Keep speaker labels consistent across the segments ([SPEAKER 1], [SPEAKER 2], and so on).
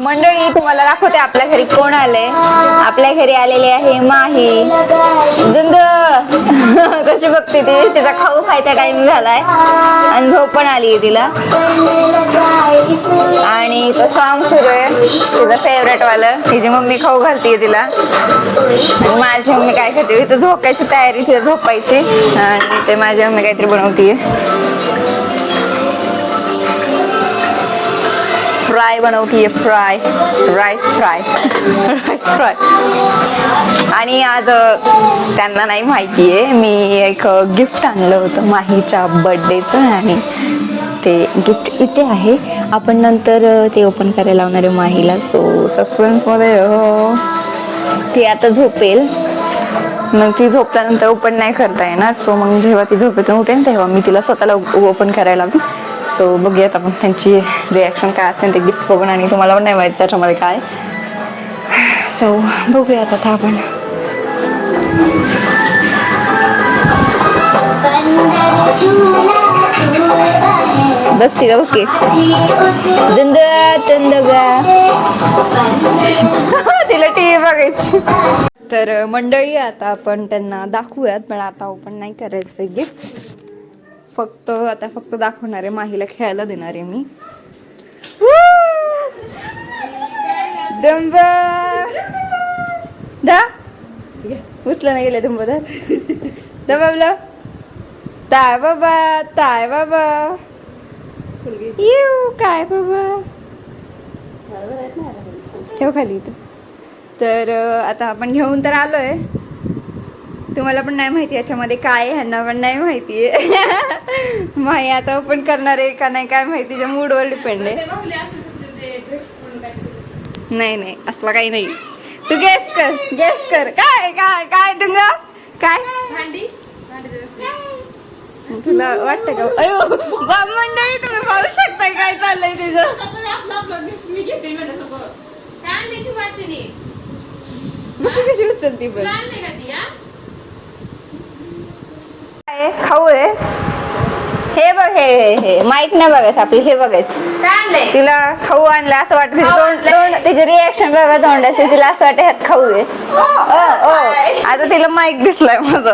[SPEAKER 1] मंडळी तुम्हाला दाखवते आपल्या घरी कोण आले. आपल्या घरी आलेले आहे माही. जिंद कशी बघते ती. तिचा खाऊ खायचा टाइम झालाय आणि झोप पण आली तिला. आणि तो सॉंग सुरू आहे तिचं फेवरेट वालं. तिची मम्मी खाऊ घालते तिला आणि माझी मम्मी काय करते इथं झोपायची तयारी. तिला झोपायची आणि ते माझी मम्मी काहीतरी बनवतीये. फ्राय बनवतीये. Fry rice fry rice fry. आणि आज त्यांना नाही माहितीये मी एक गिफ्ट आणलं होतं माहीच्या बर्थडेचं आणि ते गिफ्ट इथे आहे. आपण नंतर ते ओपन करायला लावणार आहे माहीला. सो सस्पेन्स मध्ये ती आता झोपेल. मग ती झोपल्यानंतर ओपन नाही करता येणार. सो मग जेव्हा ती झोपेतून उठेल तेव्हा मी तिला स्वतःला ओपन करायला लावते. सो बघूयात आपण त्यांची रिॲक्शन काय असेल ते गिफ्ट बघून. आणि तुम्हाला पण नाही माहिती त्याच्यामध्ये काय. सो बघूयात आता आपण. बघते का बघते तिला टीव्ही बघायची. तर मंडळी आता आपण त्यांना दाखवूयात. पण आता ओपन नाही करायचं गिफ्ट. फक्त दाखवणार आहे. माहीला खेळायला देणार आहे मी. उचलं नाही गेले दंबधर. दबाबला ताय बाबा ताय बाबा. येऊ काय बाबा ठेव खाली इथं. तर आता आपण घेऊन तर आलोय. तुम्हाला पण नाही माहिती याच्यामध्ये काय आहे. ह्यांना पण नाही माहितीये. माही आता ओपन करणार आहे का नाही काय माहिती. तिच्या मूडवर डिपेंड आहे. नाही असला काही नाही. तू गेस कर काय काय काय तुंगा काय तुला वाटतं का. अयो बाप मंडळी तुम्ही पाहू शकता काय चाललंय तिचं. कशी उचलती पण खाऊ आहे. हे बघ हे माईक नाही बघायचं आपली. हे बघायचं तिला खाऊ आणलं असं वाटतं. तिची रिॲक्शन बघा तोंडाची. तिला असं वाटतं ह्यात खाऊ आहे. आता तिला माईक दिसलाय माझं.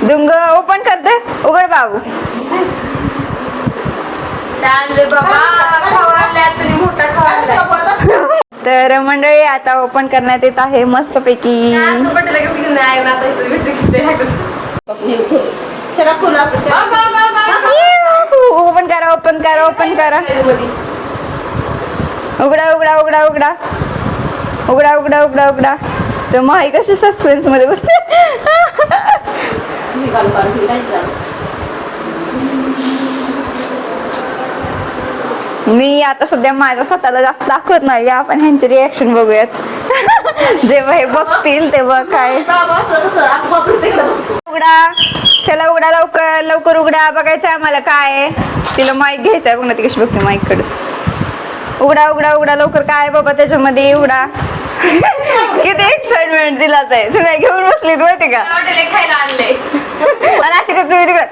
[SPEAKER 1] दुंग ओपन करते. उघड बाबू. तर मंडळी आता ओपन करण्यात येत आहे मस्त पैकी. ओपन करा ओपन करा ओपन करा. उघडा उघडा उघडा उघडा उघडा उघडा उघडा उघडा. तर माही कशी सस्पेन्स मध्ये बसते. मी आता सध्या माझ्या स्वतःला जास्त दाखवत नाही. आपण ह्यांची रिॲक्शन बघूयात. जेव्हा हे बघतील तेव्हा काय. उघडा चला उघडा लवकर लवकर उघडा. बघायचं आम्हाला काय आहे. तिला माईक घ्यायचंय. बघ ना ती कशी बघते माईक कडे. उघडा उघडा उघडा लवकर. काय बाबा त्याच्यामध्ये. उघडा. किती एक्साइटमेंट दिलाच आहे. तुम्ही घेऊन बसलीत माहिती का. आणि अशी तुम्ही तिकडे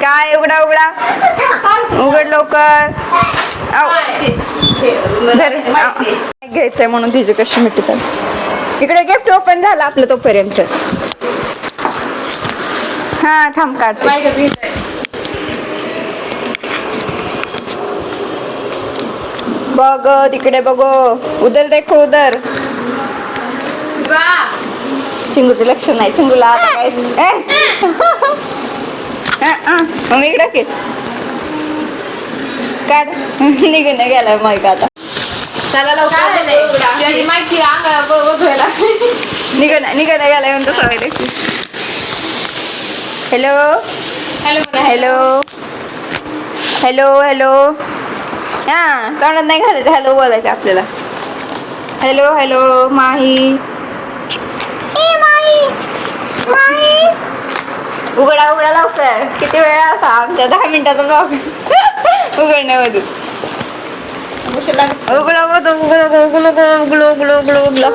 [SPEAKER 1] काय. उघडा उघडा उघड लवकर. घ्यायचंय म्हणून तिची कशी मिठी चालू. इकडे गिफ्ट ओपन झालं आपलं तोपर्यंत. हा थांब काढते. बघ तिकडे बघो. उधर देखो उधर. चिंगूचं लक्ष नाही. चिंगूला आता काय मग इकडे के काढ. निघून गेलाय माईक आता. चला लवकर निघून गेलाय म्हणतो सवय देखील. Hello hello hello hello. हा तोंडात नाही घालायचं. हॅलो बोलायचं आपल्याला. हॅलो हॅलो माही. माही उघडा उघडा लवकर. किती वेळ असा आमच्या 10 मिनिटाचा ब्लॉग उघडण्यामध्ये. उघडा उघडा उघडा उघडा उघडा उघडा उघडा उघडा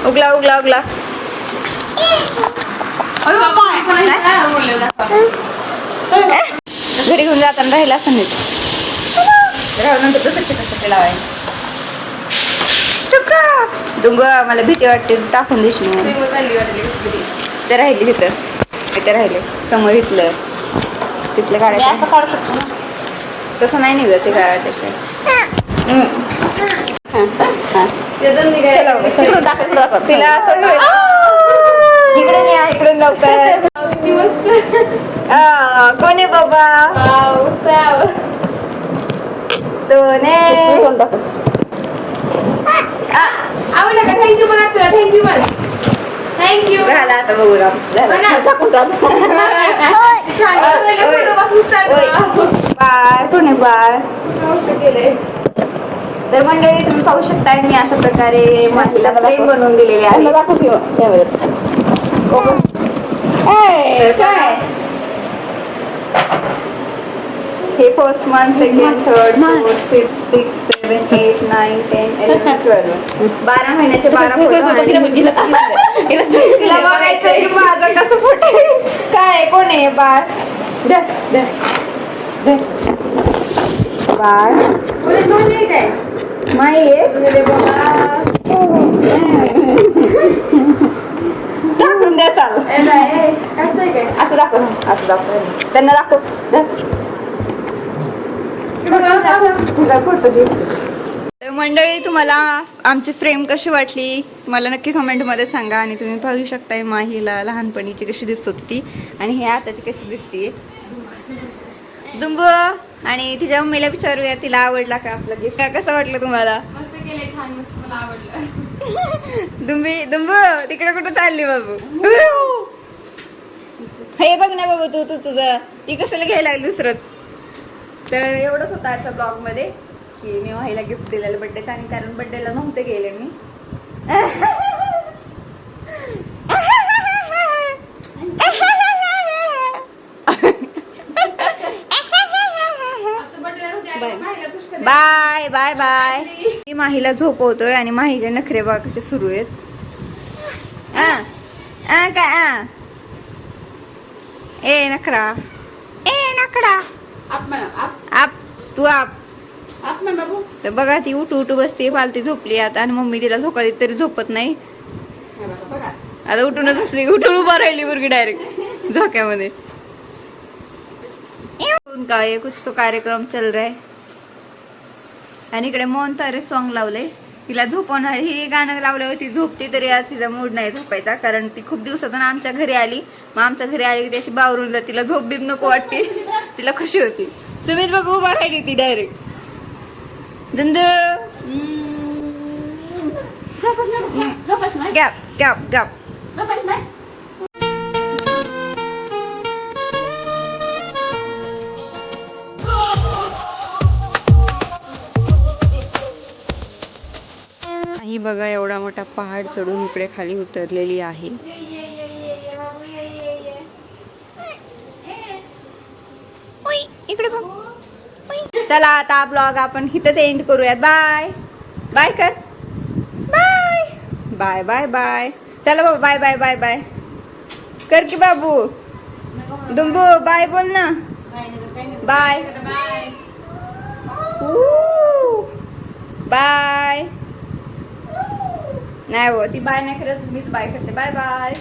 [SPEAKER 1] उघडा उघडा उघडा. घरी घेऊन जाताना राहिला असं नाही. नंतर दुसरं चिकन लावायचं. डुंग मला भीती वाटते टाकून दिसली ते राहिली तिथं राहिले समोर इथलं तिथलं काढायचं असं काढू शकतो ना तसं नाही निघत ते काय तिला इकडे नाही इकडून लवकर कोण आहे बाबा
[SPEAKER 2] आवडलं का? थँक्यू बोला तुला. थँक्यू बोल. थँक्यू.
[SPEAKER 1] झाला आता बघू बाय कोणी बाय तर मंडळी तुम्ही पाहू शकता मी अशा प्रकारे महिला फ्रेम बनवून दिलेले आहे. काय हे first month second third fourth fifth 6 7 8 9 10 11 12 12 महिन्याचे 12 तिला बघायचं की माझं कसं फोटो काय कोण आहे बाळ बाळ
[SPEAKER 2] काय
[SPEAKER 1] माई टाकून द्या चाल असं दाखव त्यांना दाखव तर मंडळी तुम्हाला आमची फ्रेम कशी वाटली मला नक्की कमेंटमध्ये सांगा. आणि तुम्ही पाहू शकताय माहीला लहानपणीची कशी दिसत होती ती आणि हे आताची कशी दिसते दुंबू. आणि तिच्या मम्मीला विचारूया तिला आवडला का आपलं गिफ्ट कसं वाटलं तुम्हाला.
[SPEAKER 2] मस्त केलंय छान मस्त मला आवडलं.
[SPEAKER 1] दुंबू तिकडे कुठं चालली बाबू हे बघ ना बाबू तू तुझं ती कशाला घ्यायला लागली दुसरंच. तर एवढंच होतं आजच्या ब्लॉग मध्ये की मी माहीला गिफ्ट दिलेलं बड्डेचं आणि कारण बड्डेला नव्हते गेले मी बाय बाय बाय. मी माहीला झोपवतोय आणि माहीचे नखरे बघा कसे सुरू आहेत. काय ए नखरा नखरा आप तू आप तर बघा ती उठू बसते पालती झोपली आता आणि मम्मी तिला झोका देत तरी झोपत नाही. आता उठूनच बसली उठून उभा राहिली मुलगी डायरेक्ट झोक्यामध्ये. काय कुछ तो कार्यक्रम चल रहा है आणि इकडे मोहन तारे सॉन्ग लावले तिला झोपवणार. ही गाणं लावल्यावर ती झोपती तरी आज तिचा मूड नाही झोपायचा कारण ती खूप दिवसातून आमच्या घरी आली. मग आमच्या घरी आली की त्याची बावरून जात तिला झोप बीप नको वाटते तिला खुशी होती. सुमित बघ उभा राहिली ती डायरेक्ट दंद गॅप गॅप गॅप. ही बघा एवढा मोठा पहाड चढून इकडे खाली उतरलेली आहे. इकडे बघ. चला आता ब्लॉग आपण इथंच एंड करूयात. बाय बाय कर बाय बाय बाय बाय. चला बाबा बाय बाय बाय बाय कर की बाबू. दुंबू बाय बोल ना बाय बाय. नाही हो ती बाय नाही करत मीच बाय करते. Bye bye.